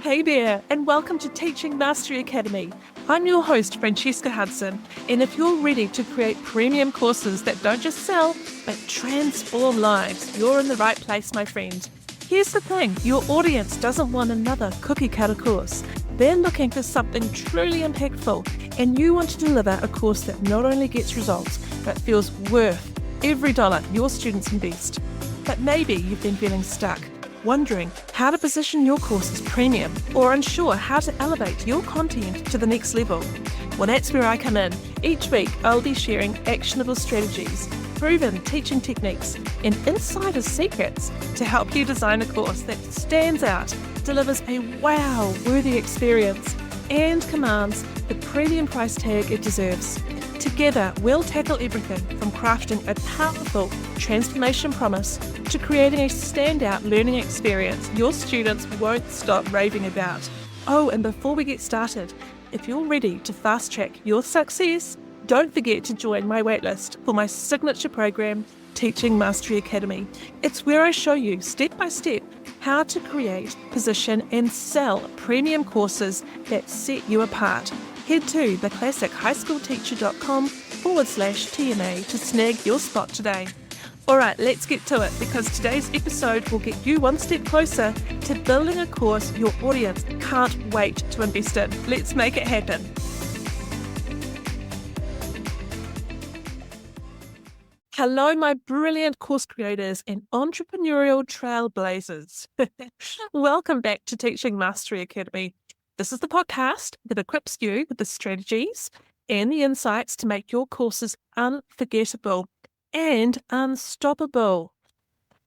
Hey there, and welcome to Teaching Mastery Academy. I'm your host, Francesca Hudson, and if you're ready to create premium courses that don't just sell, but transform lives, you're in the right place, my friend. Here's the thing, your audience doesn't want another cookie-cutter course. They're looking for something truly impactful, and you want to deliver a course that not only gets results, but feels worth every dollar your students invest. But maybe you've been feeling stuck, wondering how to position your course as premium, or unsure how to elevate your content to the next level. Well, that's where I come in. Each week, I'll be sharing actionable strategies, proven teaching techniques, and insider secrets to help you design a course that stands out, delivers a wow-worthy experience, and commands the premium price tag it deserves. Together, we'll tackle everything from crafting a powerful transformation promise to creating a standout learning experience your students won't stop raving about. Oh, and before we get started, if you're ready to fast-track your success, don't forget to join my waitlist for my signature program, Teaching Mastery Academy. It's where I show you step by step how to create, position, and sell premium courses that set you apart. Head to theclassichighschoolteacher.com/TMA to snag your spot today. Alright, let's get to it, because today's episode will get you one step closer to building a course your audience can't wait to invest in. Let's make it happen. Hello, my brilliant course creators and entrepreneurial trailblazers. Welcome back to Teaching Mastery Academy. This is the podcast that equips you with the strategies and the insights to make your courses unforgettable and unstoppable.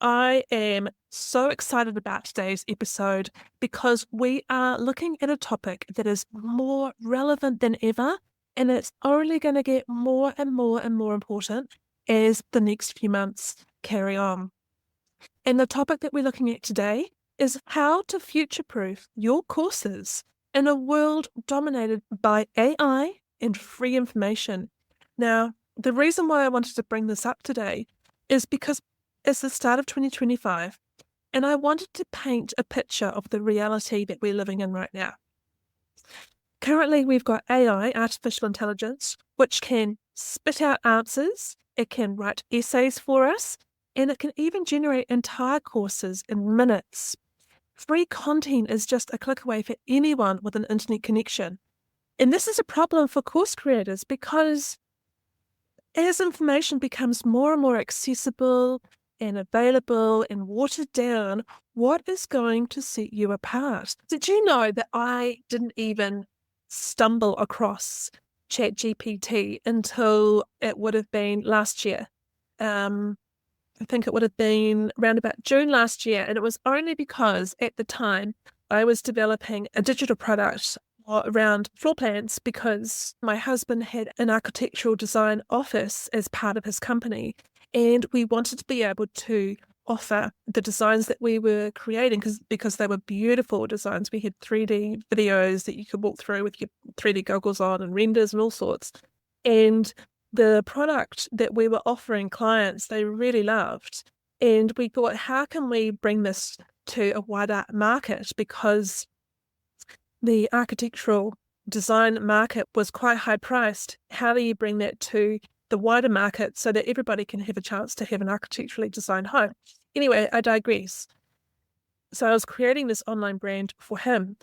I am so excited about today's episode because we are looking at a topic that is more relevant than ever, and it's only going to get more and more and more important as the next few months carry on. And the topic that we're looking at today is how to future-proof your courses in a world dominated by AI and free information. Now, the reason why I wanted to bring this up today is because it's the start of 2025, and I wanted to paint a picture of the reality that we're living in right now. Currently, we've got AI, artificial intelligence, which can spit out answers, it can write essays for us, and it can even generate entire courses in minutes. Free content is just a click away for anyone with an internet connection. And this is a problem for course creators because as information becomes more and more accessible and available and watered down, what is going to set you apart? Did you know that I didn't even stumble across ChatGPT until it would have been last year? I think it would have been around about June last year, and it was only because at the time I was developing a digital product around floor plans because my husband had an architectural design office as part of his company, and we wanted to be able to offer the designs that we were creating because they were beautiful designs. We had 3D videos that you could walk through with your 3D goggles on and renders and all sorts. And the product that we were offering clients, they really loved. And we thought, how can we bring this to a wider market? Because the architectural design market was quite high priced. How do you bring that to the wider market so that everybody can have a chance to have an architecturally designed home? Anyway, I digress. So I was creating this online brand for him,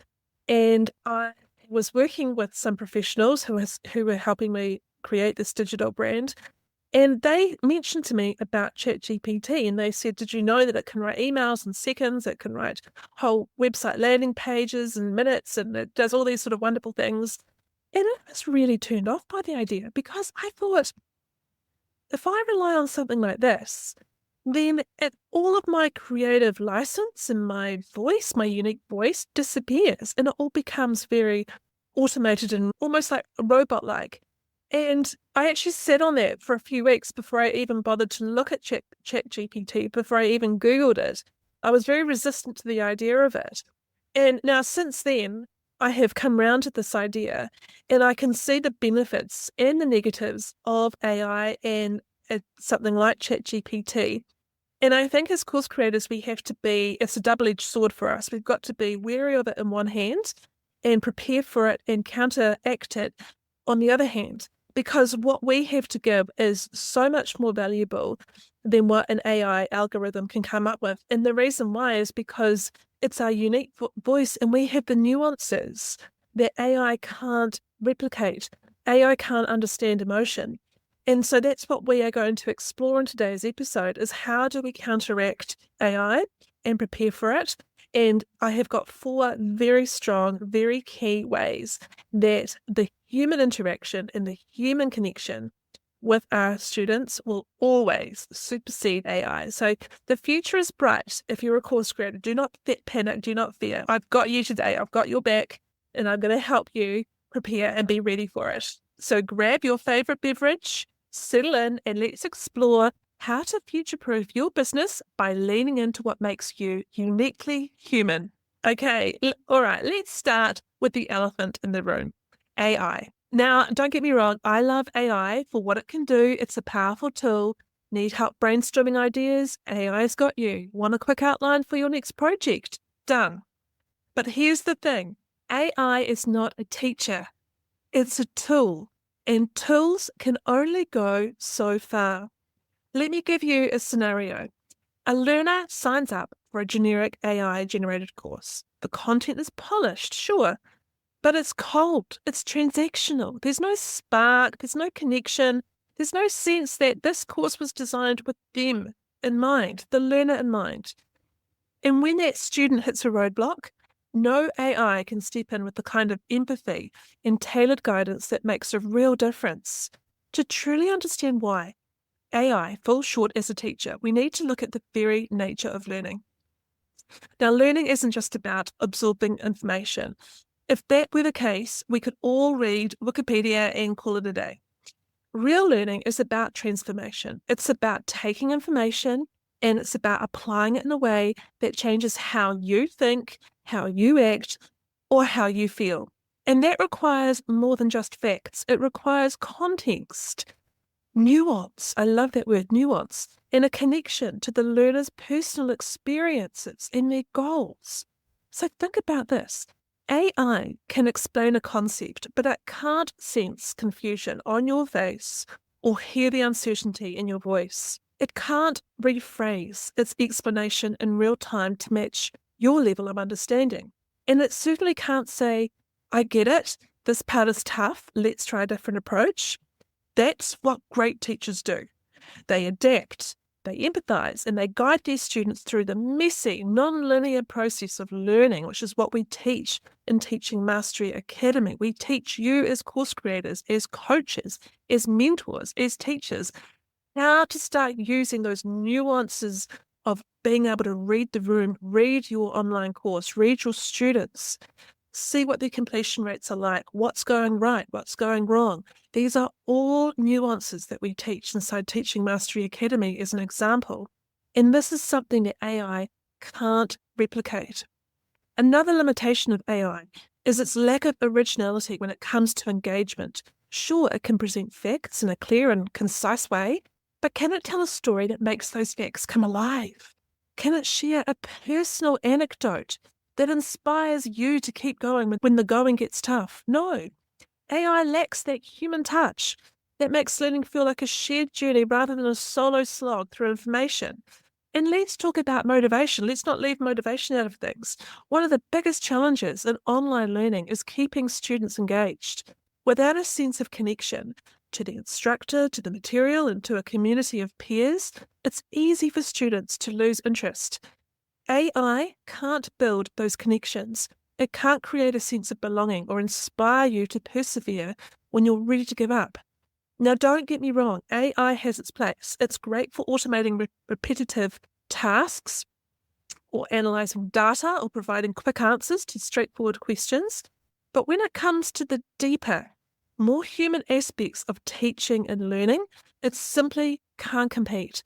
and I was working with some professionals who were helping me create this digital brand, and they mentioned to me about ChatGPT, and they said, did you know that it can write emails in seconds, it can write whole website landing pages in minutes, and it does all these sort of wonderful things? And I was really turned off by the idea because I thought, if I rely on something like this, then all of my creative license and my voice, my unique voice, disappears, and it all becomes very automated and almost like robot-like. And I actually sat on that for a few weeks before I even bothered to look at ChatGPT, before I even Googled it. I was very resistant to the idea of it. And now since then, I have come round to this idea, and I can see the benefits and the negatives of AI and something like ChatGPT. And I think as course creators, we have to be, it's a double-edged sword for us. We've got to be wary of it in one hand and prepare for it and counteract it on the other hand, because what we have to give is so much more valuable than what an AI algorithm can come up with. And the reason why is because it's our unique voice and we have the nuances that AI can't replicate. AI can't understand emotion. And so that's what we are going to explore in today's episode is how do we counteract AI and prepare for it? And I have got 4 very strong, very key ways that the human interaction and the human connection with our students will always supersede AI. So the future is bright. If you're a course creator, do not panic, do not fear. I've got you today. I've got your back, and I'm going to help you prepare and be ready for it. So grab your favorite beverage, settle in, and let's explore how to future-proof your business by leaning into what makes you uniquely human. Okay, all right, let's start with the elephant in the room, AI. Now, don't get me wrong, I love AI for what it can do. It's a powerful tool. Need help brainstorming ideas? AI's got you. Want a quick outline for your next project? Done. But here's the thing, AI is not a teacher. It's a tool, and tools can only go so far. Let me give you a scenario. A learner signs up for a generic AI-generated course. The content is polished, sure, but it's cold, it's transactional. There's no spark, there's no connection, there's no sense that this course was designed with them in mind, the learner in mind. And when that student hits a roadblock, no AI can step in with the kind of empathy and tailored guidance that makes a real difference. To truly understand why AI falls short as a teacher, we need to look at the very nature of learning. Now, learning isn't just about absorbing information. If that were the case, we could all read Wikipedia and call it a day. Real learning is about transformation. It's about taking information and it's about applying it in a way that changes how you think, how you act, or how you feel. And that requires more than just facts. It requires context, nuance. I love that word, nuance, and a connection to the learner's personal experiences and their goals. So think about this. AI can explain a concept, but it can't sense confusion on your face or hear the uncertainty in your voice. It can't rephrase its explanation in real time to match your level of understanding. And it certainly can't say, I get it, this part is tough, let's try a different approach. That's what great teachers do. They adapt, they empathize, and they guide their students through the messy, non-linear process of learning, which is what we teach in Teaching Mastery Academy. We teach you as course creators, as coaches, as mentors, as teachers, how to start using those nuances of being able to read the room, read your online course, read your students, see what their completion rates are like, what's going right, what's going wrong. These are all nuances that we teach inside Teaching Mastery Academy as an example. And this is something that AI can't replicate. Another limitation of AI is its lack of originality when it comes to engagement. Sure, it can present facts in a clear and concise way, but can it tell a story that makes those facts come alive? Can it share a personal anecdote that inspires you to keep going when the going gets tough? No. AI lacks that human touch that makes learning feel like a shared journey rather than a solo slog through information. And let's talk about motivation. Let's not leave motivation out of things. One of the biggest challenges in online learning is keeping students engaged. Without a sense of connection to the instructor, to the material, and to a community of peers, it's easy for students to lose interest. AI can't build those connections. It can't create a sense of belonging or inspire you to persevere when you're ready to give up. Now, don't get me wrong, AI has its place. It's great for automating repetitive tasks or analysing data or providing quick answers to straightforward questions. But when it comes to the deeper, more human aspects of teaching and learning, it simply can't compete.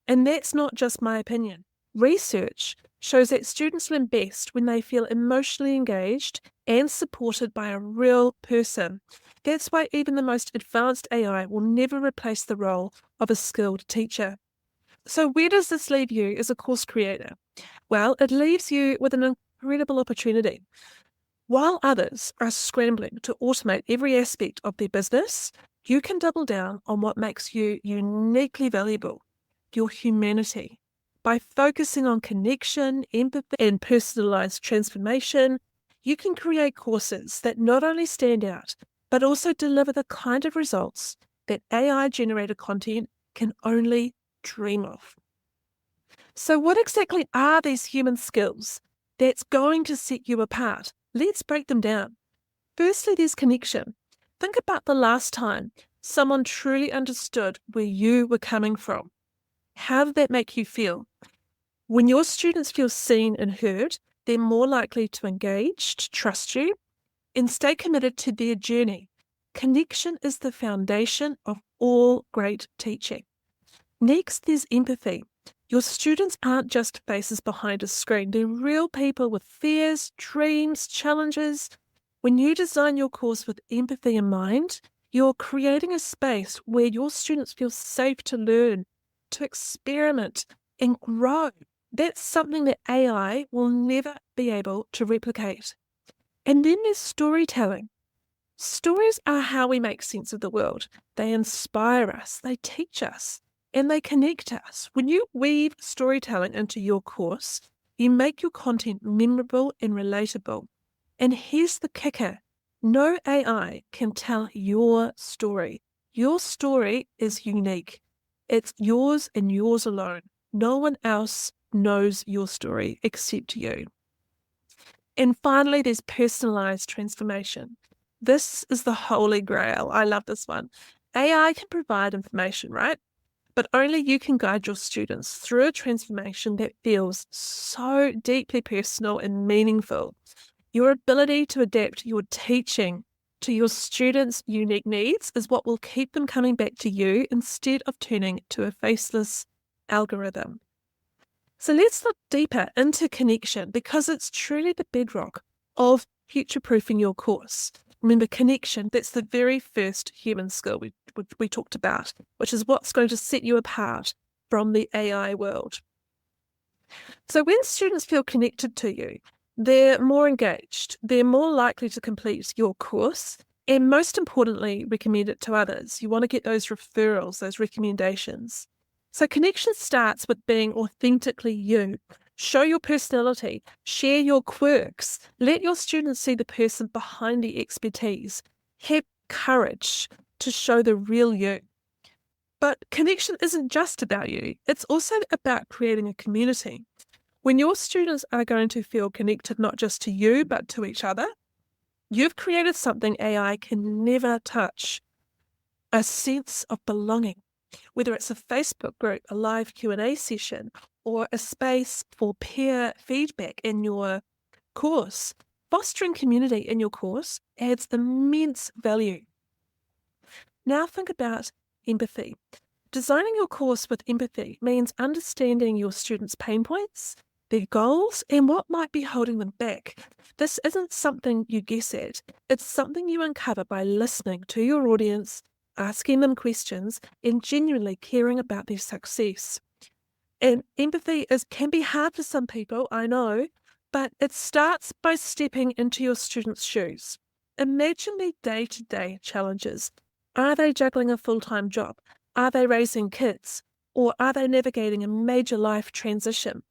And that's not just my opinion. Research shows that students learn best when they feel emotionally engaged and supported by a real person. That's why even the most advanced AI will never replace the role of a skilled teacher. So where does this leave you as a course creator? Well, it leaves you with an incredible opportunity. While others are scrambling to automate every aspect of their business, you can double down on what makes you uniquely valuable, your humanity. By focusing on connection, empathy, and personalized transformation, you can create courses that not only stand out, but also deliver the kind of results that AI-generated content can only dream of. So what exactly are these human skills that's going to set you apart? Let's break them down. Firstly, there's connection. Think about the last time someone truly understood where you were coming from. How did that make you feel? When your students feel seen and heard, they're more likely to engage, to trust you, and stay committed to their journey. Connection is the foundation of all great teaching. Next, there's empathy. Your students aren't just faces behind a screen. They're real people with fears, dreams, challenges. When you design your course with empathy in mind, you're creating a space where your students feel safe to learn, to experiment, and grow. That's something that AI will never be able to replicate. And then there's storytelling. Stories are how we make sense of the world. They inspire us, they teach us, and they connect us. When you weave storytelling into your course, you make your content memorable and relatable. And here's the kicker. No AI can tell your story. Your story is unique. It's yours and yours alone. No one else knows your story except you. And finally, there's personalized transformation. This is the holy grail. I love this one. AI can provide information, right? But only you can guide your students through a transformation that feels so deeply personal and meaningful. Your ability to adapt your teaching to your students' unique needs is what will keep them coming back to you instead of turning to a faceless algorithm. So let's look deeper into connection because it's truly the bedrock of future-proofing your course. Remember, connection, that's the very first human skill we talked about, which is what's going to set you apart from the AI world. So when students feel connected to you, they're more engaged, they're more likely to complete your course, and most importantly, recommend it to others. You want to get those referrals, those recommendations. So connection starts with being authentically you. Show your personality, share your quirks, let your students see the person behind the expertise. Have courage to show the real you. But connection isn't just about you, it's also about creating a community. When your students are going to feel connected not just to you, but to each other, you've created something AI can never touch, a sense of belonging. Whether it's a Facebook group, a live Q&A session, or a space for peer feedback in your course, fostering community in your course adds immense value. Now think about empathy. Designing your course with empathy means understanding your students' pain points, their goals, and what might be holding them back. This isn't something you guess at. It's something you uncover by listening to your audience, asking them questions, and genuinely caring about their success. And empathy can be hard for some people, I know, but it starts by stepping into your students' shoes. Imagine their day-to-day challenges. Are they juggling a full-time job? Are they raising kids? Or are they navigating a major life transition?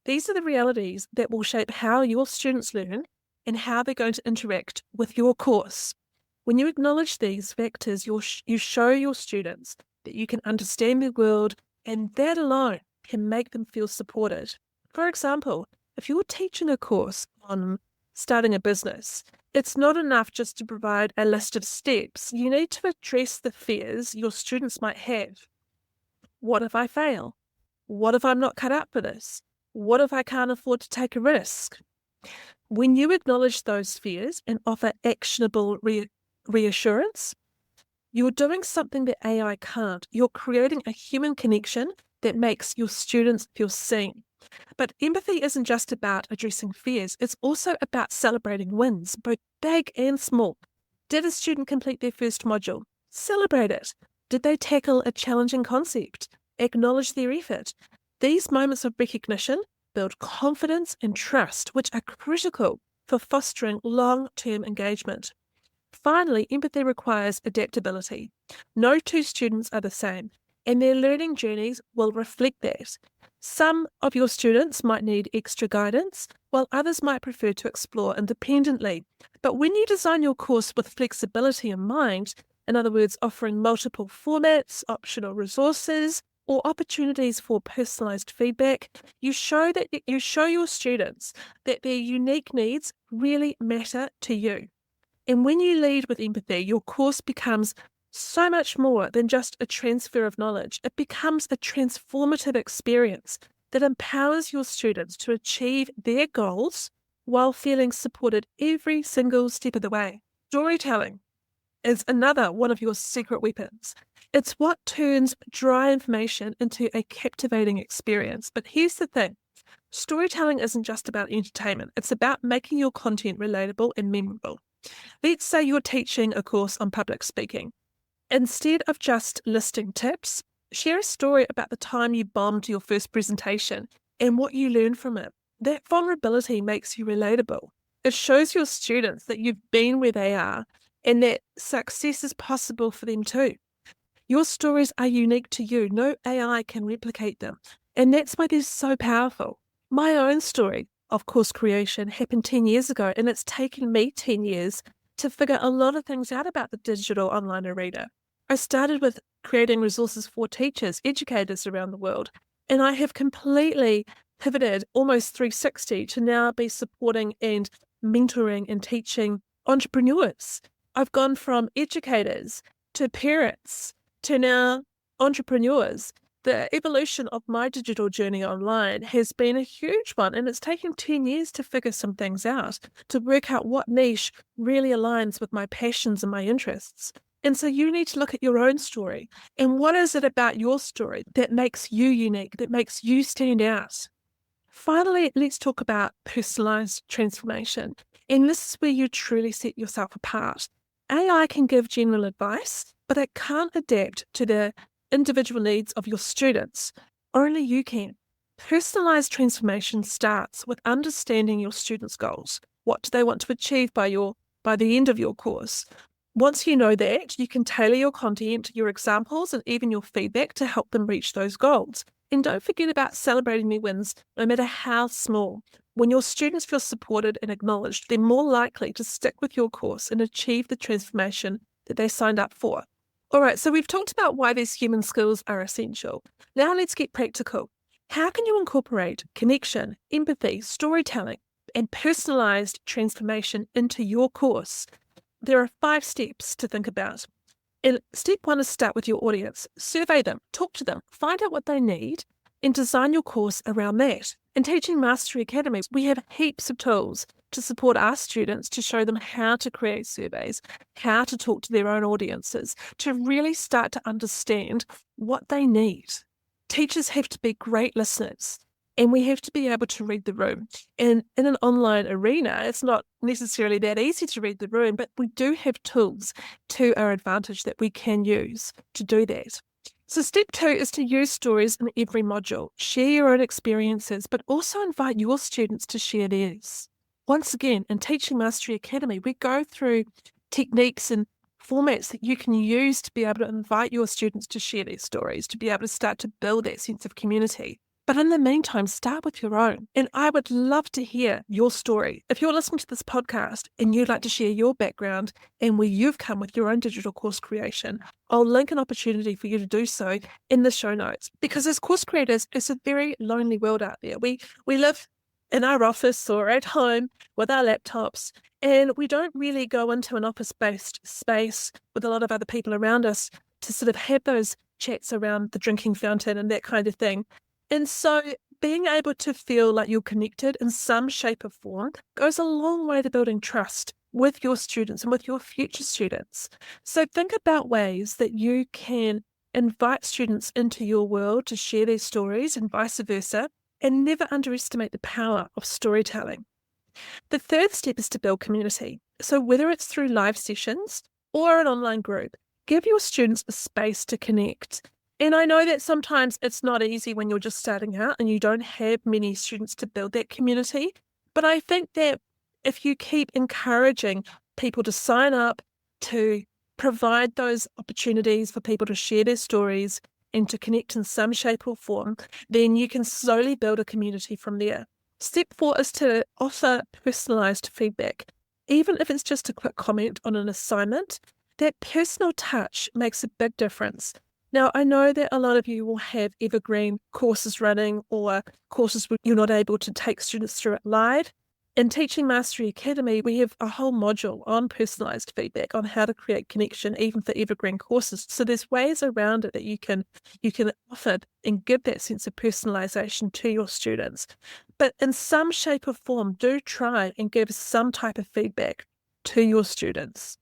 These are the realities that will shape how your students learn and how they're going to interact with your course. When you acknowledge these factors, you show your students that you can understand their world, and that alone can make them feel supported. For example, if you're teaching a course on starting a business, it's not enough just to provide a list of steps. You need to address the fears your students might have. What if I fail? What if I'm not cut out for this? What if I can't afford to take a risk? When you acknowledge those fears and offer actionable reassurance, you're doing something that AI can't. You're creating a human connection that makes your students feel seen. But empathy isn't just about addressing fears. It's also about celebrating wins, both big and small. Did a student complete their first module? Celebrate it. Did they tackle a challenging concept? Acknowledge their effort. These moments of recognition build confidence and trust, which are critical for fostering long-term engagement. Finally, empathy requires adaptability. No two students are the same, and their learning journeys will reflect that. Some of your students might need extra guidance, while others might prefer to explore independently. But when you design your course with flexibility in mind, in other words, offering multiple formats, optional resources, or opportunities for personalized feedback, you show your students that their unique needs really matter to you. And when you lead with empathy, your course becomes so much more than just a transfer of knowledge. It becomes a transformative experience that empowers your students to achieve their goals while feeling supported every single step of the way. Storytelling is another one of your secret weapons. It's what turns dry information into a captivating experience. But here's the thing. Storytelling isn't just about entertainment. It's about making your content relatable and memorable. Let's say you're teaching a course on public speaking. Instead of just listing tips, share a story about the time you bombed your first presentation and what you learned from it. That vulnerability makes you relatable. It shows your students that you've been where they are and that success is possible for them too. Your stories are unique to you. No AI can replicate them. And that's why they're so powerful. My own story of course creation happened 10 years ago, and it's taken me 10 years to figure a lot of things out about the digital online arena. I started with creating resources for teachers, educators around the world, and I have completely pivoted almost 360 to now be supporting and mentoring and teaching entrepreneurs. I've gone from educators to parents to now entrepreneurs. The evolution of my digital journey online has been a huge one, and it's taken 10 years to figure some things out, to work out what niche really aligns with my passions and my interests. And so you need to look at your own story and what is it about your story that makes you unique, that makes you stand out. Finally, let's talk about personalized transformation. And this is where you truly set yourself apart. AI can give general advice, but it can't adapt to the individual needs of your students. Only you can. Personalized transformation starts with understanding your students' goals. What do they want to achieve by the end of your course? Once you know that, you can tailor your content, your examples, and even your feedback to help them reach those goals. And don't forget about celebrating their wins, no matter how small. When your students feel supported and acknowledged, they're more likely to stick with your course and achieve the transformation that they signed up for. All right, so we've talked about why these human skills are essential. Now let's get practical. How can you incorporate connection, empathy, storytelling, and personalized transformation into your course? There are 5 steps to think about. And step 1 is start with your audience. Survey them, talk to them, find out what they need, and design your course around that. In Teaching Mastery Academy, we have heaps of tools to support our students to show them how to create surveys, how to talk to their own audiences, to really start to understand what they need. Teachers have to be great listeners, and we have to be able to read the room. And in an online arena, it's not necessarily that easy to read the room, but we do have tools to our advantage that we can use to do that. So step 2 is to use stories in every module. Share your own experiences, but also invite your students to share theirs. Once again, in Teaching Mastery Academy, we go through techniques and formats that you can use to be able to invite your students to share their stories, to be able to start to build that sense of community. But in the meantime, start with your own. And I would love to hear your story. If you're listening to this podcast and you'd like to share your background and where you've come with your own digital course creation, I'll link an opportunity for you to do so in the show notes. Because as course creators, it's a very lonely world out there. We live in our office or at home with our laptops, and we don't really go into an office-based space with a lot of other people around us to sort of have those chats around the drinking fountain and that kind of thing. And so being able to feel like you're connected in some shape or form goes a long way to building trust with your students and with your future students. So think about ways that you can invite students into your world to share their stories and vice versa, and never underestimate the power of storytelling. The third step is to build community. So whether it's through live sessions or an online group, give your students a space to connect. And I know that sometimes it's not easy when you're just starting out and you don't have many students to build that community. But I think that if you keep encouraging people to sign up, to provide those opportunities for people to share their stories and to connect in some shape or form, then you can slowly build a community from there. Step 4 is to offer personalised feedback. Even if it's just a quick comment on an assignment, that personal touch makes a big difference. Now, I know that a lot of you will have evergreen courses running or courses where you're not able to take students through it live. In Teaching Mastery Academy, we have a whole module on personalised feedback, on how to create connection, even for evergreen courses. So there's ways around it that you can offer and give that sense of personalisation to your students. But in some shape or form, do try and give some type of feedback to your students.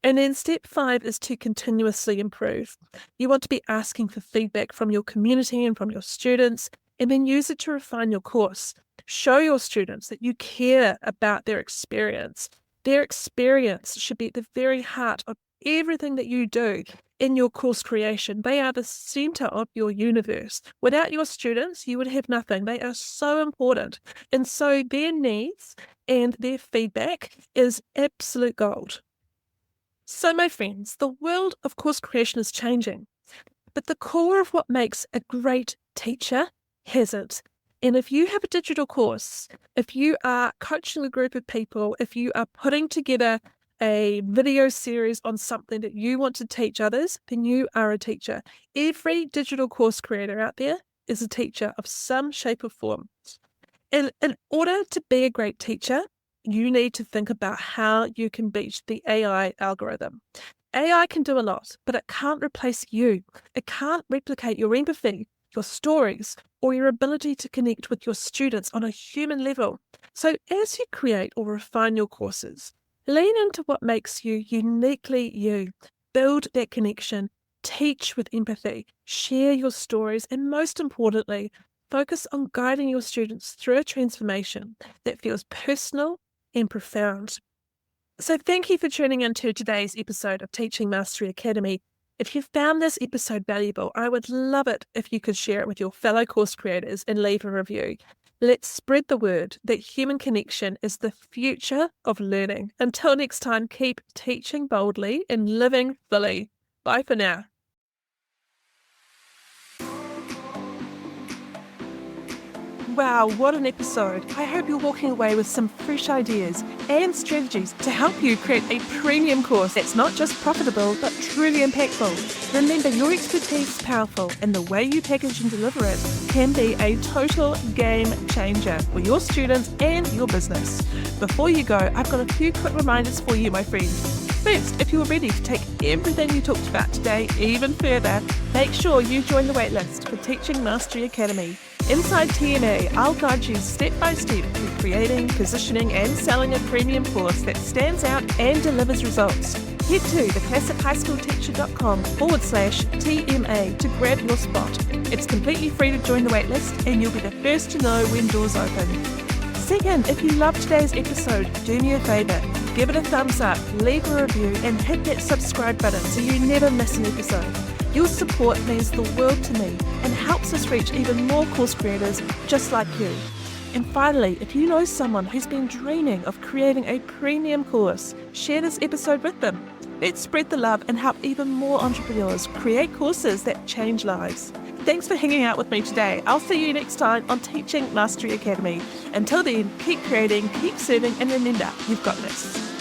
And then step 5 is to continuously improve. You want to be asking for feedback from your community and from your students, and then use it to refine your course. Show your students that you care about their experience. Their experience should be at the very heart of everything that you do in your course creation. They are the center of your universe. Without your students, you would have nothing. They are so important. And so their needs and their feedback is absolute gold. So, my friends, the world of course creation is changing, but the core of what makes a great teacher hasn't. And if you have a digital course, if you are coaching a group of people, if you are putting together a video series on something that you want to teach others, then you are a teacher. Every digital course creator out there is a teacher of some shape or form. And in order to be a great teacher, you need to think about how you can beat the AI algorithm. AI can do a lot, but it can't replace you. It can't replicate your empathy, your stories, or your ability to connect with your students on a human level. So as you create or refine your courses, lean into what makes you uniquely you. Build that connection, teach with empathy, share your stories, and most importantly, focus on guiding your students through a transformation that feels personal and profound. So thank you for tuning into today's episode of Teaching Mastery Academy. If you found this episode valuable, I would love it if you could share it with your fellow course creators and leave a review. Let's spread the word that human connection is the future of learning. Until next time, keep teaching boldly and living fully. Bye for now. Wow, what an episode. I hope you're walking away with some fresh ideas and strategies to help you create a premium course that's not just profitable, but truly impactful. Remember, your expertise is powerful, and the way you package and deliver it can be a total game changer for your students and your business. Before you go, I've got a few quick reminders for you, my friend. First, if you're ready to take everything we talked about today even further, make sure you join the waitlist for Teaching Mastery Academy. Inside TMA, I'll guide you step by step through creating, positioning and selling a premium course that stands out and delivers results. Head to theclassichighschoolteacher.com/TMA to grab your spot. It's completely free to join the waitlist and you'll be the first to know when doors open. Second, if you loved today's episode, do me a favour. Give it a thumbs up, leave a review and hit that subscribe button so you never miss an episode. Your support means the world to me and helps us reach even more course creators just like you. And finally, if you know someone who's been dreaming of creating a premium course, share this episode with them. Let's spread the love and help even more entrepreneurs create courses that change lives. Thanks for hanging out with me today. I'll see you next time on Teaching Mastery Academy. Until then, keep creating, keep serving, and remember, you've got this.